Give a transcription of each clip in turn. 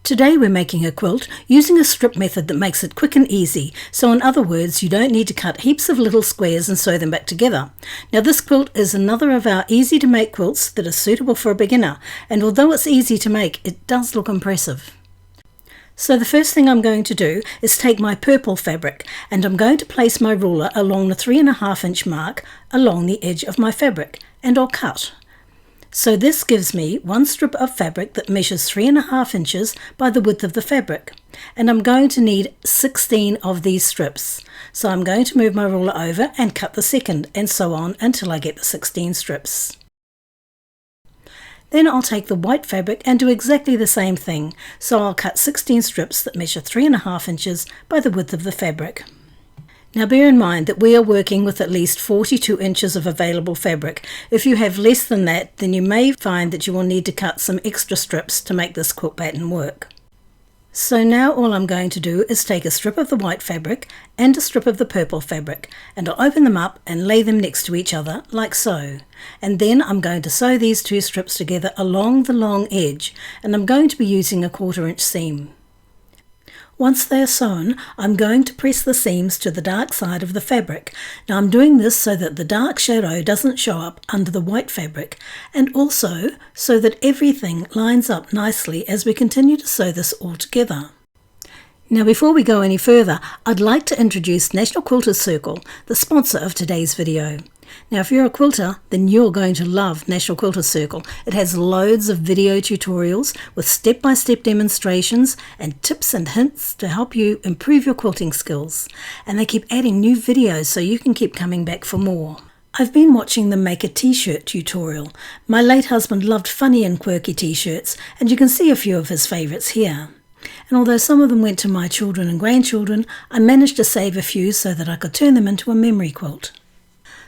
Today we're making a quilt using a strip method that makes it quick and easy, so in other words you don't need to cut heaps of little squares and sew them back together. Now this quilt is another of our easy to make quilts that are suitable for a beginner, and although it's easy to make, it does look impressive. So the first thing I'm going to do is take my purple fabric, and I'm going to place my ruler along the 3.5 inch mark along the edge of my fabric, and I'll cut. So this gives me one strip of fabric that measures 3.5 inches by the width of the fabric, and I'm going to need 16 of these strips. So I'm going to move my ruler over and cut the second, and so on until I get the 16 strips. Then I'll take the white fabric and do exactly the same thing, so I'll cut 16 strips that measure 3.5 inches by the width of the fabric. Now bear in mind that we are working with at least 42 inches of available fabric. If you have less than that, then you may find that you will need to cut some extra strips to make this quilt pattern work. So now all I'm going to do is take a strip of the white fabric and a strip of the purple fabric, and I'll open them up and lay them next to each other like so. And then I'm going to sew these two strips together along the long edge, and I'm going to be using a 1/4 inch seam. Once they are sewn, I'm going to press the seams to the dark side of the fabric. Now I'm doing this so that the dark shadow doesn't show up under the white fabric, and also so that everything lines up nicely as we continue to sew this all together. Now before we go any further, I'd like to introduce National Quilters Circle, the sponsor of today's video. Now if you're a quilter, then you're going to love National Quilters Circle. It has loads of video tutorials with step-by-step demonstrations and tips and hints to help you improve your quilting skills. And they keep adding new videos so you can keep coming back for more. I've been watching them make a t-shirt tutorial. My late husband loved funny and quirky t-shirts, and you can see a few of his favourites here. And although some of them went to my children and grandchildren, I managed to save a few so that I could turn them into a memory quilt.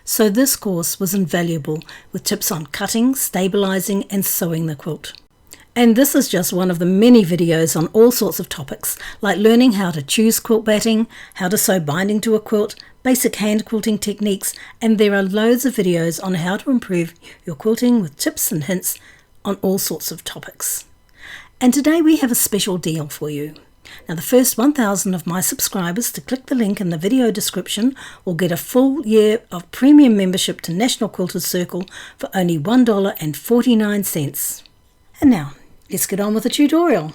So this course was invaluable, with tips on cutting, stabilising and sewing the quilt. And this is just one of the many videos on all sorts of topics, like learning how to choose quilt batting, how to sew binding to a quilt, basic hand quilting techniques, and there are loads of videos on how to improve your quilting with tips and hints on all sorts of topics. And today we have a special deal for you. Now the first 1,000 of my subscribers to click the link in the video description will get a full year of premium membership to National Quilters Circle for only $1.49. And now, let's get on with the tutorial.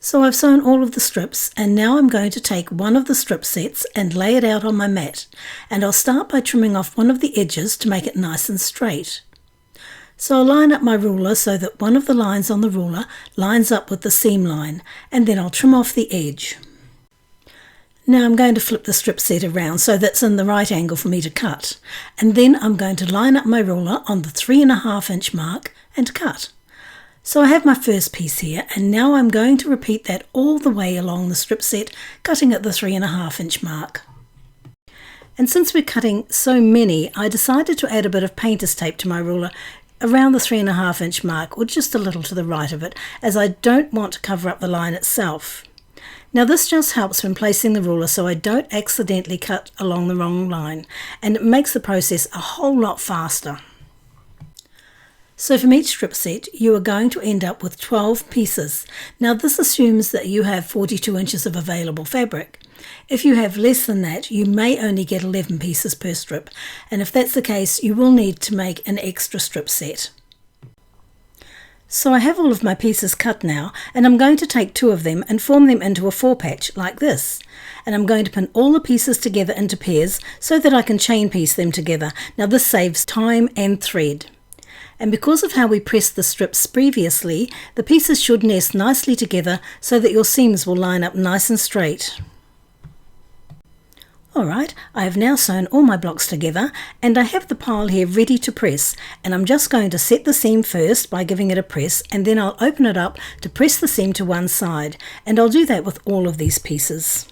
So I've sewn all of the strips, and now I'm going to take one of the strip sets and lay it out on my mat. And I'll start by trimming off one of the edges to make it nice and straight. So I'll line up my ruler so that one of the lines on the ruler lines up with the seam line, and then I'll trim off the edge. Now I'm going to flip the strip set around so that's in the right angle for me to cut, and then I'm going to line up my ruler on the 3.5 inch mark and cut. So I have my first piece here, and now I'm going to repeat that all the way along the strip set, cutting at the 3.5 inch mark. And since we're cutting so many, I decided to add a bit of painter's tape to my ruler around the 3.5 inch mark, or just a little to the right of it, as I don't want to cover up the line itself. Now this just helps when placing the ruler so I don't accidentally cut along the wrong line, and it makes the process a whole lot faster. So from each strip set you are going to end up with 12 pieces. Now this assumes that you have 42 inches of available fabric. If you have less than that, you may only get 11 pieces per strip, and if that's the case, you will need to make an extra strip set. So I have all of my pieces cut now, and I'm going to take 2 of them and form them into a 4-patch like this. And I'm going to pin all the pieces together into pairs so that I can chain piece them together. Now this saves time and thread. And because of how we pressed the strips previously, the pieces should nest nicely together so that your seams will line up nice and straight. Alright, I have now sewn all my blocks together, and I have the pile here ready to press, and I'm just going to set the seam first by giving it a press, and then I'll open it up to press the seam to one side, and I'll do that with all of these pieces.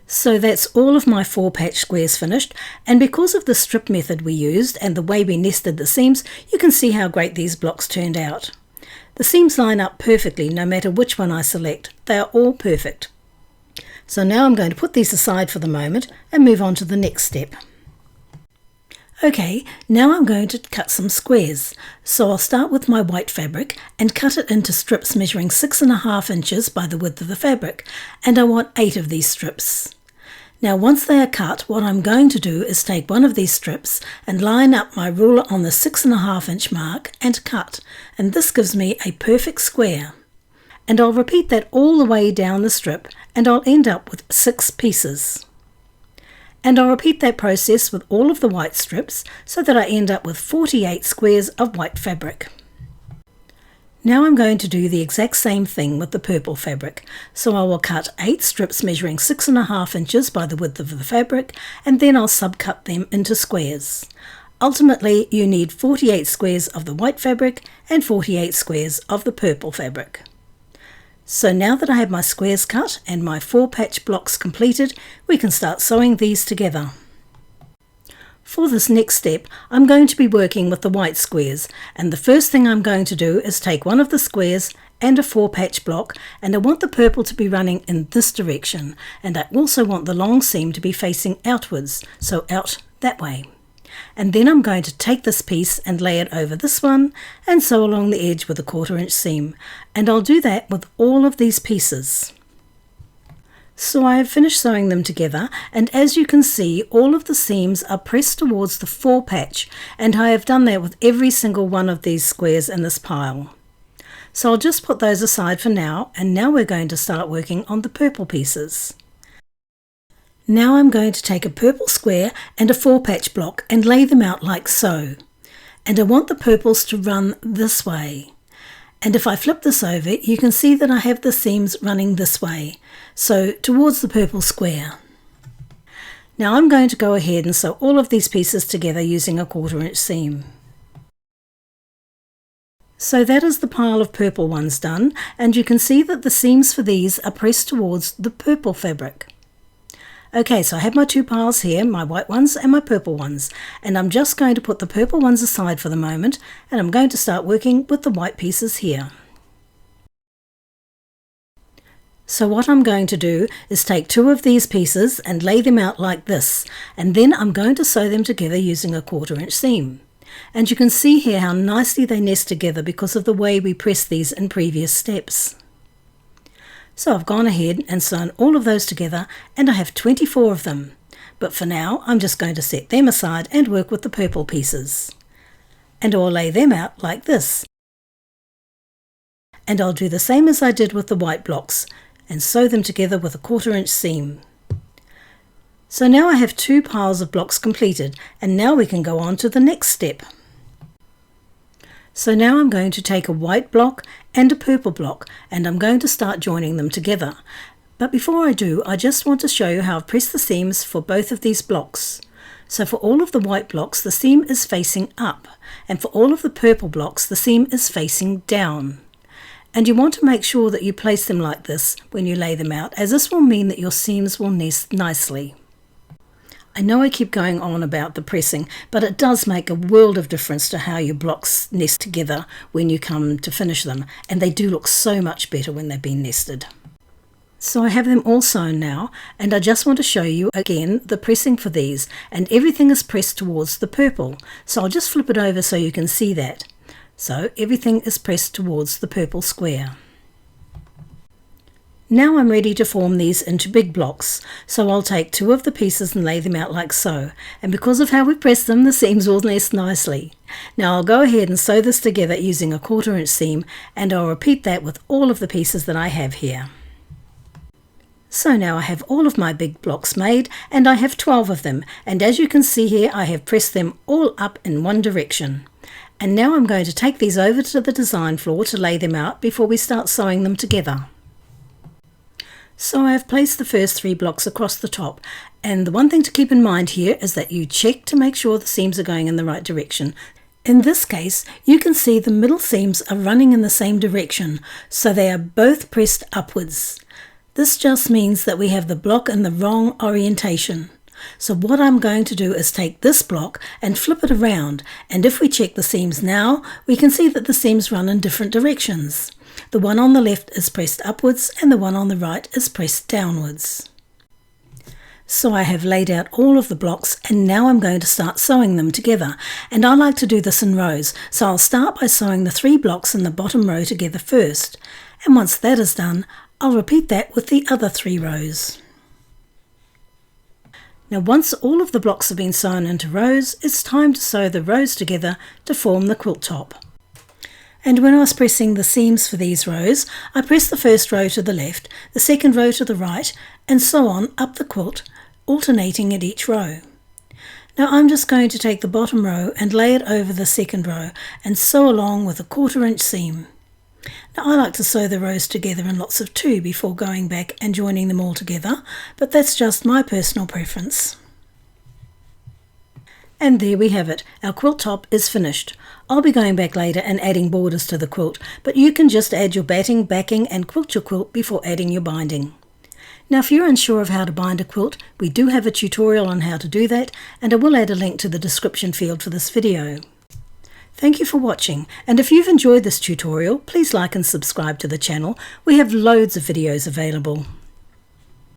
So that's all of my 4-patch squares finished, and because of the strip method we used and the way we nested the seams, you can see how great these blocks turned out. The seams line up perfectly no matter which one I select. They are all perfect. So now I'm going to put these aside for the moment and move on to the next step. Okay, now I'm going to cut some squares. So I'll start with my white fabric and cut it into strips measuring 6.5 inches by the width of the fabric, and I want 8 of these strips. Now once they are cut, what I'm going to do is take one of these strips and line up my ruler on the 6.5 inch mark and cut, and this gives me a perfect square. And I'll repeat that all the way down the strip, and I'll end up with 6 pieces. And I'll repeat that process with all of the white strips so that I end up with 48 squares of white fabric. Now I'm going to do the exact same thing with the purple fabric. So I will cut 8 strips measuring 6.5 inches by the width of the fabric, and then I'll subcut them into squares. Ultimately, you need 48 squares of the white fabric and 48 squares of the purple fabric. So now that I have my squares cut and my 4 patch blocks completed, we can start sewing these together. For this next step, I'm going to be working with the white squares, and the first thing I'm going to do is take one of the squares and a 4 patch block, and I want the purple to be running in this direction, and I also want the long seam to be facing outwards, so out that way. And then I'm going to take this piece and lay it over this one and sew along the edge with a 1/4 inch seam, and I'll do that with all of these pieces. So I have finished sewing them together, and as you can see, all of the seams are pressed towards the 4 patch, and I have done that with every single one of these squares in this pile. So I'll just put those aside for now, and now we're going to start working on the purple pieces. Now I'm going to take a purple square and a 4 patch block and lay them out like so. And I want the purples to run this way. And if I flip this over, you can see that I have the seams running this way, so towards the purple square. Now I'm going to go ahead and sew all of these pieces together using a 1/4 inch seam. So that is the pile of purple ones done, and you can see that the seams for these are pressed towards the purple fabric. Okay, so I have my 2 piles here, my white ones and my purple ones, and I'm just going to put the purple ones aside for the moment, and I'm going to start working with the white pieces here. So what I'm going to do is take 2 of these pieces and lay them out like this, and then I'm going to sew them together using a 1/4 inch seam. And you can see here how nicely they nest together because of the way we pressed these in previous steps. So I've gone ahead and sewn all of those together, and I have 24 of them. But for now, I'm just going to set them aside and work with the purple pieces. And I'll lay them out like this. And I'll do the same as I did with the white blocks, and sew them together with a 1/4 inch seam. So now I have 2 piles of blocks completed, and now we can go on to the next step. So now I'm going to take a white block and a purple block, and I'm going to start joining them together. But before I do, I just want to show you how I've pressed the seams for both of these blocks. So for all of the white blocks, the seam is facing up, and for all of the purple blocks, the seam is facing down. And you want to make sure that you place them like this when you lay them out, as this will mean that your seams will nest nicely. I know I keep going on about the pressing, but it does make a world of difference to how your blocks nest together when you come to finish them, and they do look so much better when they've been nested. So I have them all sewn now, and I just want to show you again the pressing for these, and everything is pressed towards the purple. So I'll just flip it over so you can see that. So everything is pressed towards the purple square. Now I'm ready to form these into big blocks, so I'll take 2 of the pieces and lay them out like so, and because of how we press them, the seams will nest nicely. Now I'll go ahead and sew this together using a 1/4 inch seam, and I'll repeat that with all of the pieces that I have here. So now I have all of my big blocks made, and I have 12 of them, and as you can see here, I have pressed them all up in one direction. And now I'm going to take these over to the design floor to lay them out before we start sewing them together. So I have placed the first 3 blocks across the top, and the one thing to keep in mind here is that you check to make sure the seams are going in the right direction. In this case, you can see the middle seams are running in the same direction, so they are both pressed upwards. This just means that we have the block in the wrong orientation. So what I'm going to do is take this block and flip it around, and if we check the seams now, we can see that the seams run in different directions. The one on the left is pressed upwards and the one on the right is pressed downwards. So I have laid out all of the blocks and now I'm going to start sewing them together, and I like to do this in rows, so I'll start by sewing the 3 blocks in the bottom row together first, and once that is done I'll repeat that with the other 3 rows. Now once all of the blocks have been sewn into rows, it's time to sew the rows together to form the quilt top. And when I was pressing the seams for these rows, I pressed the first row to the left, the second row to the right, and so on up the quilt, alternating at each row. Now I'm just going to take the bottom row and lay it over the second row and sew along with a 1/4 inch seam. Now I like to sew the rows together in lots of 2 before going back and joining them all together, but that's just my personal preference. And there we have it, our quilt top is finished. I'll be going back later and adding borders to the quilt, but you can just add your batting, backing and quilt your quilt before adding your binding. Now if you're unsure of how to bind a quilt, we do have a tutorial on how to do that, and I will add a link to the description field for this video. Thank you for watching, and if you've enjoyed this tutorial, please like and subscribe to the channel. We have loads of videos available.